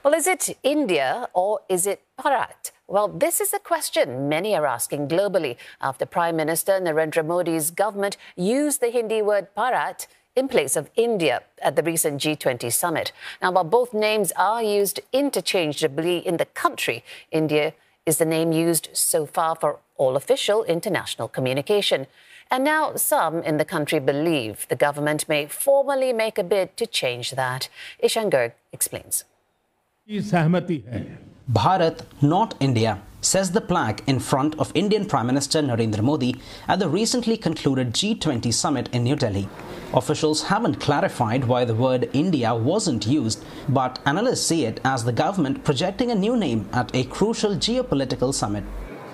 Well, is it India or is it Bharat? Well, this is a question many are asking globally after Prime Minister Narendra Modi's government used the Hindi word Bharat in place of India at the recent G20 summit. Now, while both names are used interchangeably in the country, India is the name used so far for all official international communication. And now some in the country believe the government may formally make a bid to change that. Ishan Garg explains. Bharat, not India, says the plaque in front of Indian Prime Minister Narendra Modi at the recently concluded G20 summit in New Delhi. Officials haven't clarified why the word India wasn't used, but analysts see it as the government projecting a new name at a crucial geopolitical summit.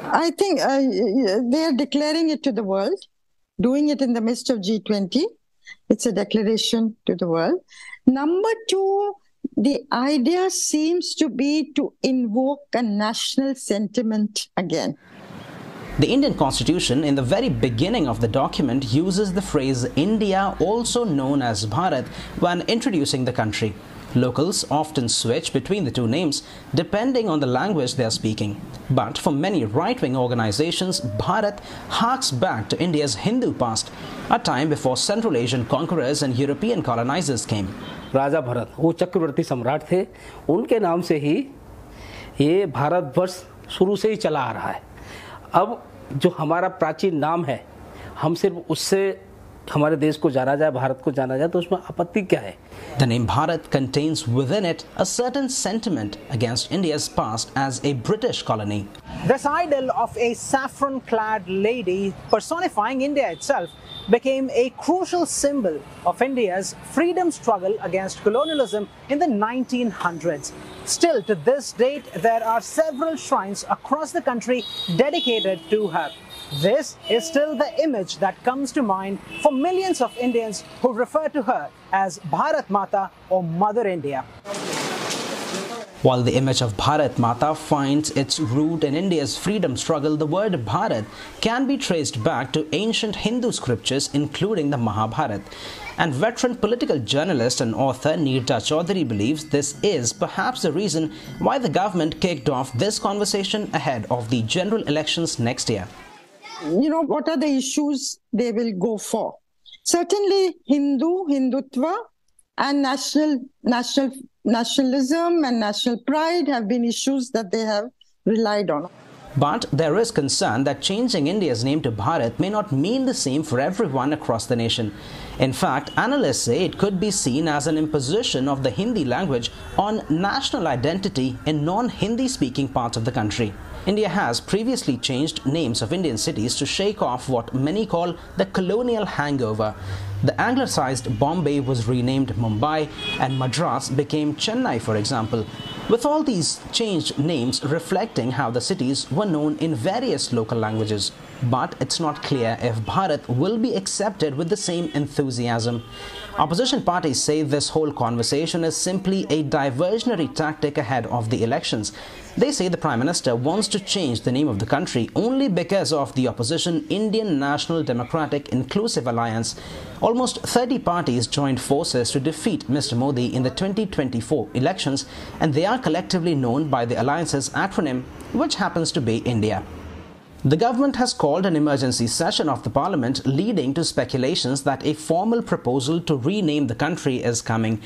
I think they are declaring it to the world, doing it in the midst of G20. It's a declaration to the world. Number two, the idea seems to be to invoke a national sentiment again. The Indian Constitution, in the very beginning of the document, uses the phrase India, also known as Bharat, when introducing the country. Locals often switch between the two names depending on the language they are speaking. But for many right-wing organizations, Bharat harks back to India's Hindu past, a time before Central Asian conquerors and European colonizers came. राजा भरत वो चक्रवर्ती सम्राट थे, उनके नाम से ही ये भारतवर्ष शुरू से ही चला आ रहा है। अब जो हमारा प्राचीन नाम है, हम सिर्फ उससे हमारे देश को जाना जाए, भारत को जाना जाए, तो उसमें आपत्ति क्या है? The name Bharat contains within it a certain sentiment against India's past as a British colony. This idol of a saffron-clad lady personifying India itself became a crucial symbol of India's freedom struggle against colonialism in the 1900s. Still, to this date, there are several shrines across the country dedicated to her. This is still the image that comes to mind for millions of Indians who refer to her as Bharat Mata or Mother India. While the image of Bharat Mata finds its root in India's freedom struggle, the word Bharat can be traced back to ancient Hindu scriptures, including the Mahabharata. And veteran political journalist and author Neerja Chaudhary believes this is perhaps the reason why the government kicked off this conversation ahead of the general elections next year. You know, what are the issues they will go for? Certainly Hindutva and nationalism and national pride have been issues that they have relied on. But there is concern that changing India's name to Bharat may not mean the same for everyone across the nation. In fact, analysts say it could be seen as an imposition of the Hindi language on national identity in non-Hindi speaking parts of the country. India has previously changed names of Indian cities to shake off what many call the colonial hangover. The anglicized Bombay was renamed Mumbai and Madras became Chennai, for example, with all these changed names reflecting how the cities were known in various local languages. But it's not clear if Bharat will be accepted with the same enthusiasm. Opposition parties say this whole conversation is simply a diversionary tactic ahead of the elections. They say the Prime Minister wants to change the name of the country only because of the opposition Indian National Democratic Inclusive Alliance. Almost 30 parties joined forces to defeat Mr. Modi in the 2024 elections, and they are collectively known by the alliance's acronym, which happens to be India. The government has called an emergency session of the parliament, leading to speculations that a formal proposal to rename the country is coming.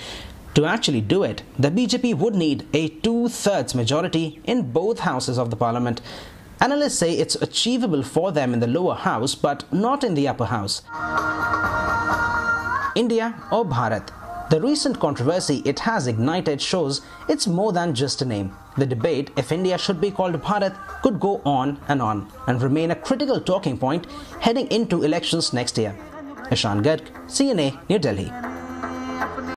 To actually do it, the BJP would need a 2/3 majority in both houses of the parliament. Analysts say it's achievable for them in the lower house, but not in the upper house. India or Bharat? The recent controversy it has ignited shows it's more than just a name. The debate if India should be called Bharat could go on and remain a critical talking point heading into elections next year. Ishan Garg, CNA, New Delhi.